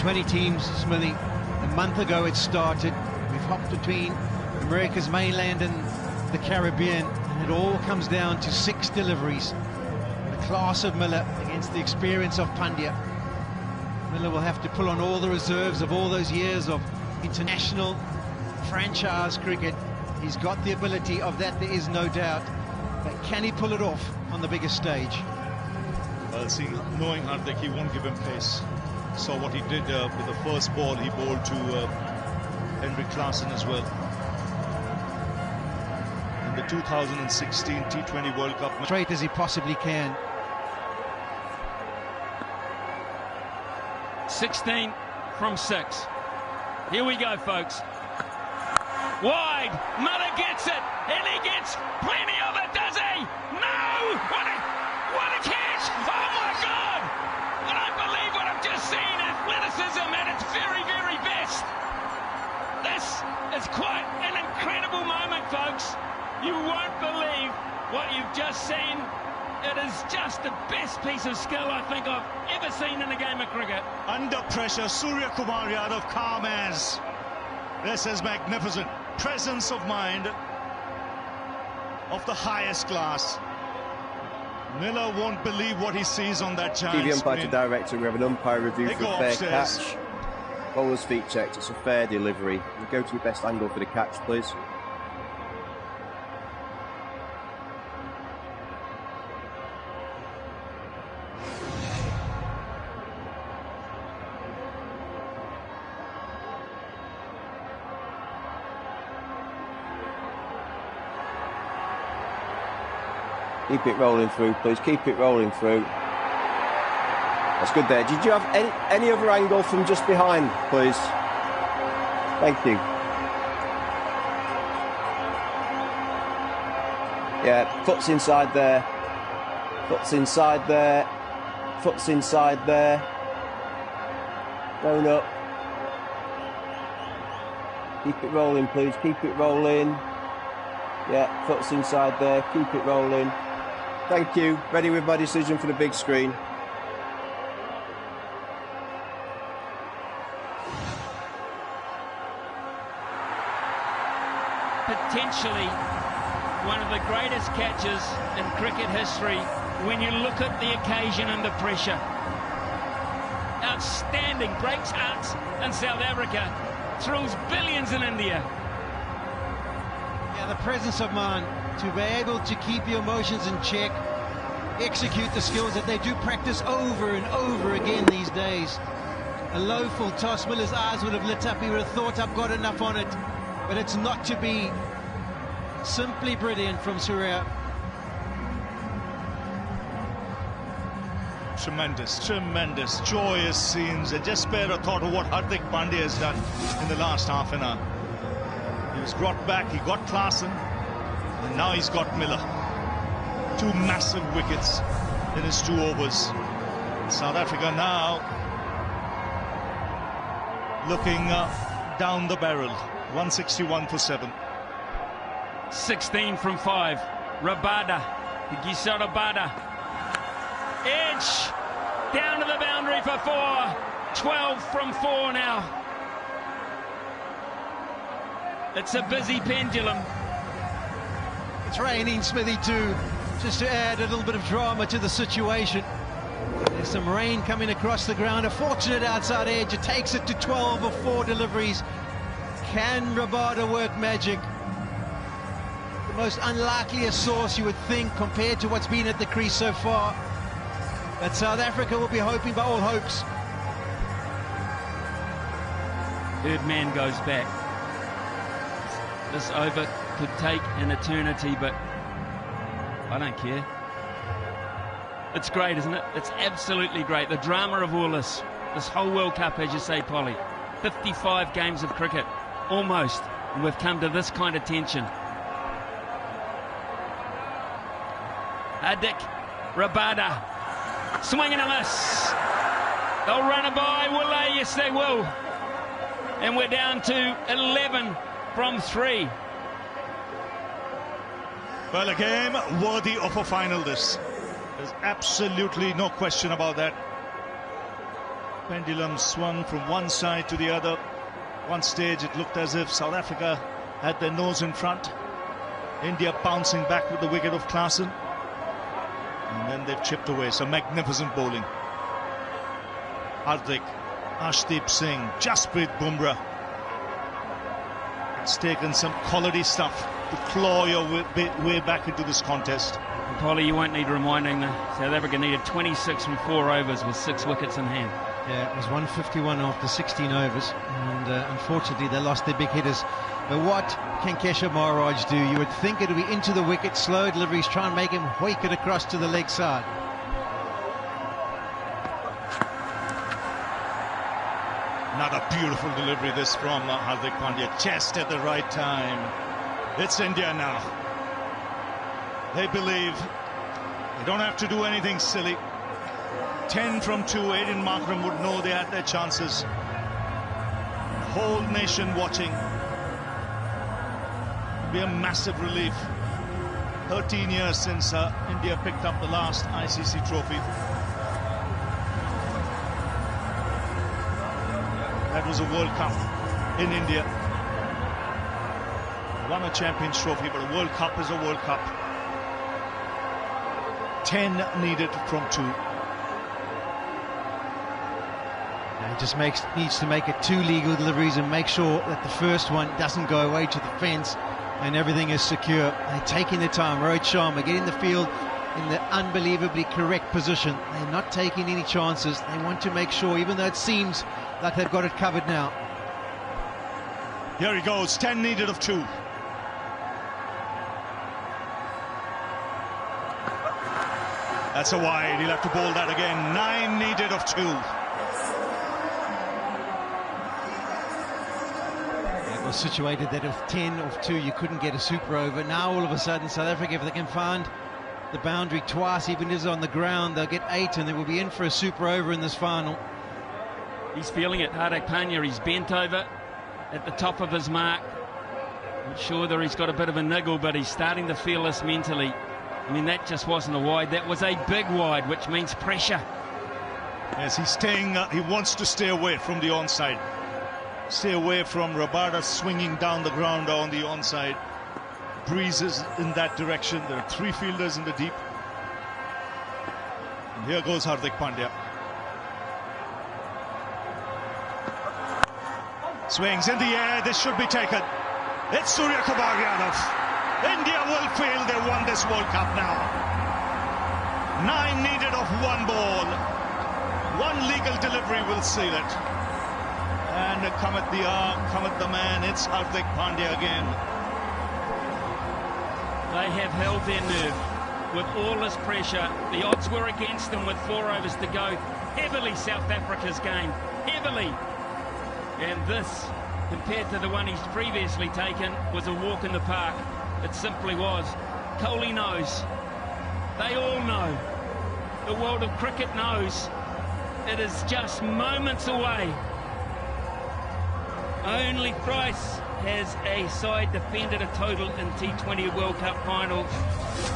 T20 teams, Smithy. A month ago it started. We've hopped between America's mainland and the Caribbean, and it all comes down to 6 deliveries. The class of Miller against the experience of Pandya. Miller will have to pull on all the reserves of all those years of international franchise cricket. He's got the ability of that, there is no doubt. But can he pull it off on the biggest stage? Well, knowing Hardik, he won't give him pace. Saw what he did with the first ball he bowled to Henrik Klaasen as well. In the 2016 T20 World Cup. Straight as he possibly can. 16 from 6. Here we go, folks. Wide. Miller gets it. And he gets plenty of it, does he? No! What a catch! Oh, my God! I don't believe what I've just seen. Athleticism at its very, very best. This is quite an incredible moment, folks. You won't believe what you've just seen. It is just the best piece of skill I think I've ever seen in a game of cricket. Under pressure, Surya Kumar Yadav calm as. This is magnificent. Presence of mind of the highest class. Miller won't believe what he sees on that giant TV umpire to screen. director, we have an umpire review They for go a fair upstairs. catch. Bowler's feet checked, it's a fair delivery. You go to your best angle for the catch, please. Keep it rolling through, please. Keep it rolling through. That's good there. Did you have any other angle from just behind, please? Thank you. Yeah, foot's inside there. Foot's inside there. Foot's inside there. Going up. Keep it rolling, please. Keep it rolling. Yeah, foot's inside there. Keep it rolling. Thank you. Ready with my decision for the big screen. Potentially one of the greatest catches in cricket history when you look at the occasion and the pressure. Outstanding, breaks hearts in South Africa, thrills billions in India. Yeah, the presence of mind to be able to keep your emotions in check, execute the skills that they do practice over and over again these days. A low full toss, Miller's eyes would have lit up, he would have thought, I've got enough on it, but it's not to be. Simply brilliant from Surya. Tremendous, tremendous, joyous scenes. And just spare a thought of what Hardik Pandya has done in the last half an hour. He was brought back, he got Klaasen, and now he's got Miller. 2 massive wickets in his 2 overs. South Africa now looking down the barrel. 161 for 7. 16 from 5. Rabada. Gisa Rabada. Edge. Down to the boundary for 4. 12 from 4 now. It's a busy pendulum. It's raining, Smithy, too, just to add a little bit of drama to the situation. There's some rain coming across the ground. A fortunate outside edge. It takes it to 12 of 4 deliveries. Can Rabada work magic? The most unlikeliest source, you would think, compared to what's been at the crease so far. But South Africa will be hoping by all hopes. Third man goes back. This over could take an eternity, but I don't care. It's great, isn't it? It's absolutely great. The drama of all this whole World Cup, as you say, Polly. 55 games of cricket, almost, and we've come to this kind of tension. Hardik Rabada, swing and a miss. They'll run it by, will they? Yes, they will. And we're down to 11 from 3. Well, a game worthy of a final, this. There's absolutely no question about that. Pendulum swung from one side to the other. One stage it looked as if South Africa had their nose in front. India bouncing back with the wicket of Klaasen. And then they've chipped away. Some magnificent bowling. Hardik, Arshdeep Singh, Jasprit Bumrah. It's taken some quality stuff to claw your way back into this contest. And Polly, you won't need reminding, South Africa needed 26 from 4 overs with 6 wickets in hand. Yeah, it was 151 after 16 overs, and unfortunately they lost their big hitters. But what can Keshav Maharaj do? You would think it would be into the wicket, slow deliveries, try and make him hoik it across to the leg side. Another beautiful delivery this from Hardik Pandya, chest at the right time. It's India now. They believe they don't have to do anything silly. 10 from 2, Aiden Markram would know they had their chances. The whole nation watching. It'd be a massive relief. 13 years since India picked up the last ICC trophy. That was a World Cup in India. Won a Champions Trophy, but a World Cup is a World Cup. 10 needed from 2. He just needs to make it 2 legal deliveries and make sure that the first one doesn't go away to the fence and everything is secure. They're taking their time. Rohit Sharma getting the field in the unbelievably correct position. They're not taking any chances. They want to make sure, even though it seems like they've got it covered now. Here he goes, 10 needed of 2. That's a wide, he'll have to bowl that again. 9 needed of 2. It was situated that if 10 of 2 you couldn't get a super over. Now all of a sudden South Africa, if they can find the boundary twice, even if it's on the ground, they'll get 8 and they will be in for a super over in this final. He's feeling it, Hardik Pandya. He's bent over at the top of his mark. Not sure that he's got a bit of a niggle, but he's starting to feel this mentally. I mean, that just wasn't a wide. That was a big wide, which means pressure. Yes, he's staying. He wants to stay away from the onside. Stay away from Rabada swinging down the ground on the onside. Breezes in that direction. There are 3 fielders in the deep. And here goes Hardik Pandya. Swings in the air, this should be taken. It's Surya Kumar Yadav. India will feel they won this World Cup now. 9 needed of 1 ball. 1 legal delivery will seal it. And come at the arm, come at the man, it's Hardik Pandya again. They have held their nerve with all this pressure. The odds were against them with 4 overs to go. Heavily South Africa's game, heavily. And this, compared to the one he's previously taken, was a walk in the park. It simply was. Kohli knows. They all know. The world of cricket knows. It is just moments away. Only thrice has a side defended a total in T20 World Cup finals,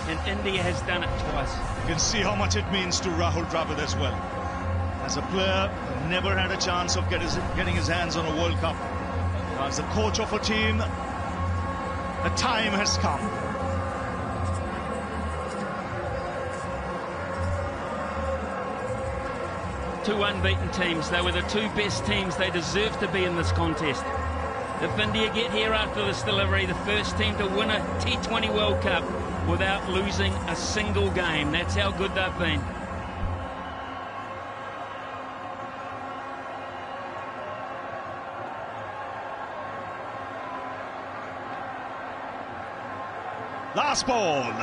and India has done it twice. You can see how much it means to Rahul Dravid as well. As a player, never had a chance of getting his hands on a World Cup. As the coach of a team, the time has come. Two unbeaten teams. They were the 2 best teams. They deserve to be in this contest. If India get here after this delivery, the first team to win a T20 World Cup without losing a single game. That's how good they've been. Last ball.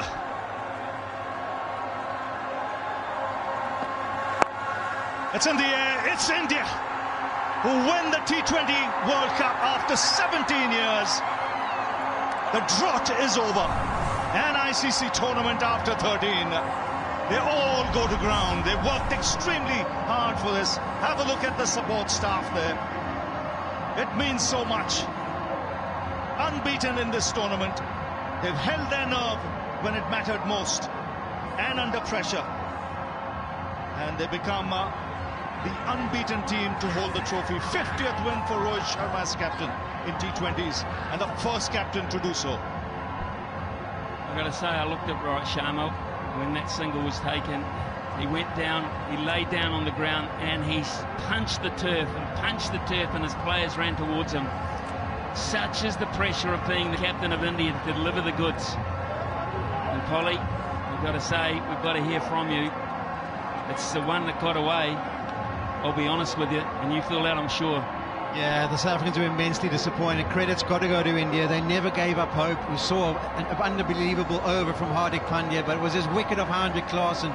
It's in the air. It's India who win the T20 World Cup after 17 years. The drought is over. An ICC tournament after 13. They all go to ground. They worked extremely hard for this. Have a look at the support staff there. It means so much. Unbeaten in this tournament. They've held their nerve when it mattered most and under pressure. And they become the unbeaten team to hold the trophy. 50th win for Rohit Sharma as captain in T20s, and the first captain to do so. I've got to say, I looked at Rohit Sharma when that single was taken. He went down, he laid down on the ground, and he punched the turf, and his players ran towards him. Such is the pressure of being the captain of India to deliver the goods. And Polly, I've got to say, we've got to hear from you. It's the one that got away, I'll be honest with you, and you feel that, I'm sure. Yeah, the South Africans were immensely disappointed. Credit's got to go to India. They never gave up hope. We saw an unbelievable over from Hardik Pandya, but it was his wicket of Hendrik Klaasen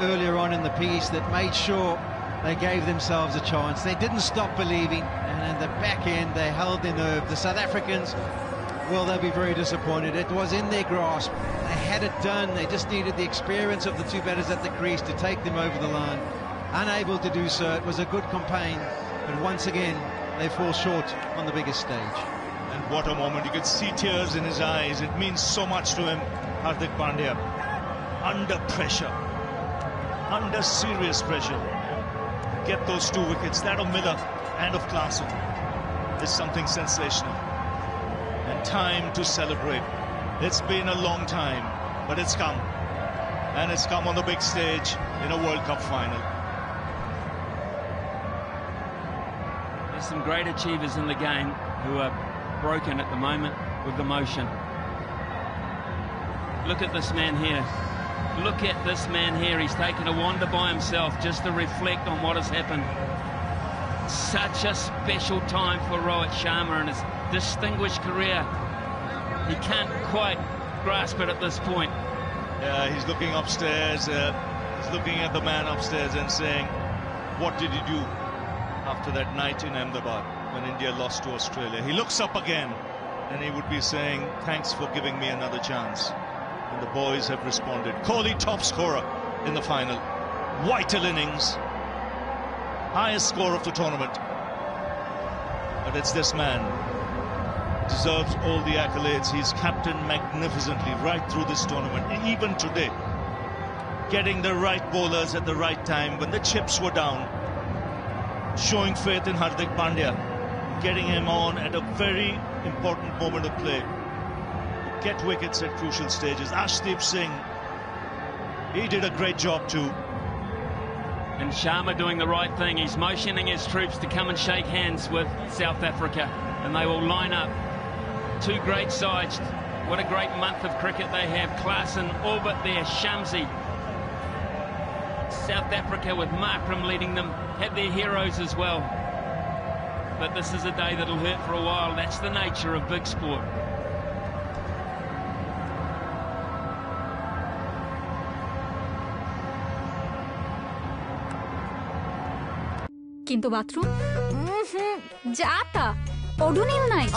earlier on in the piece that made sure they gave themselves a chance. They didn't stop believing, and in the back end they held their nerve. The South Africans, well, they'll be very disappointed. It was in their grasp. They had it done. They just needed the experience of the two batters at the crease to take them over the line. Unable to do so. It was a good campaign, but once again they fall short on the biggest stage. And what a moment. You could see tears in his eyes. It means so much to him, Hardik Pandya. Under pressure, under serious pressure, get those 2 wickets, that of Miller and of Klaasen, is something sensational. And time to celebrate. It's been a long time, but it's come. And it's come on the big stage in a World Cup final. There's some great achievers in the game who are broken at the moment with emotion. Look at this man here. Look at this man here. He's taken a wander by himself just to reflect on what has happened. Such a special time for Rohit Sharma and his distinguished career. He can't quite grasp it at this point. Yeah, he's looking upstairs. He's looking at the man upstairs and saying, what did he do after that night in Ahmedabad when India lost to Australia? He looks up again and he would be saying, thanks for giving me another chance. And the boys have responded. Kohli, top scorer in the final. Vital innings. Highest score of the tournament. But it's this man. Deserves all the accolades. He's captained magnificently right through this tournament. Even today. Getting the right bowlers at the right time when the chips were down. Showing faith in Hardik Pandya. Getting him on at a very important moment of play. Get wickets at crucial stages. Arshdeep Singh, he did a great job too. And Sharma doing the right thing. He's motioning his troops to come and shake hands with South Africa, and they will line up. 2 great sides. What a great month of cricket they have. Klaasen, Orbit there, Shamsi. South Africa with Markram leading them have their heroes as well. But this is a day that'll hurt for a while. That's the nature of big sport. কিন্তু bathroom যা তা ওডোনিল নাই।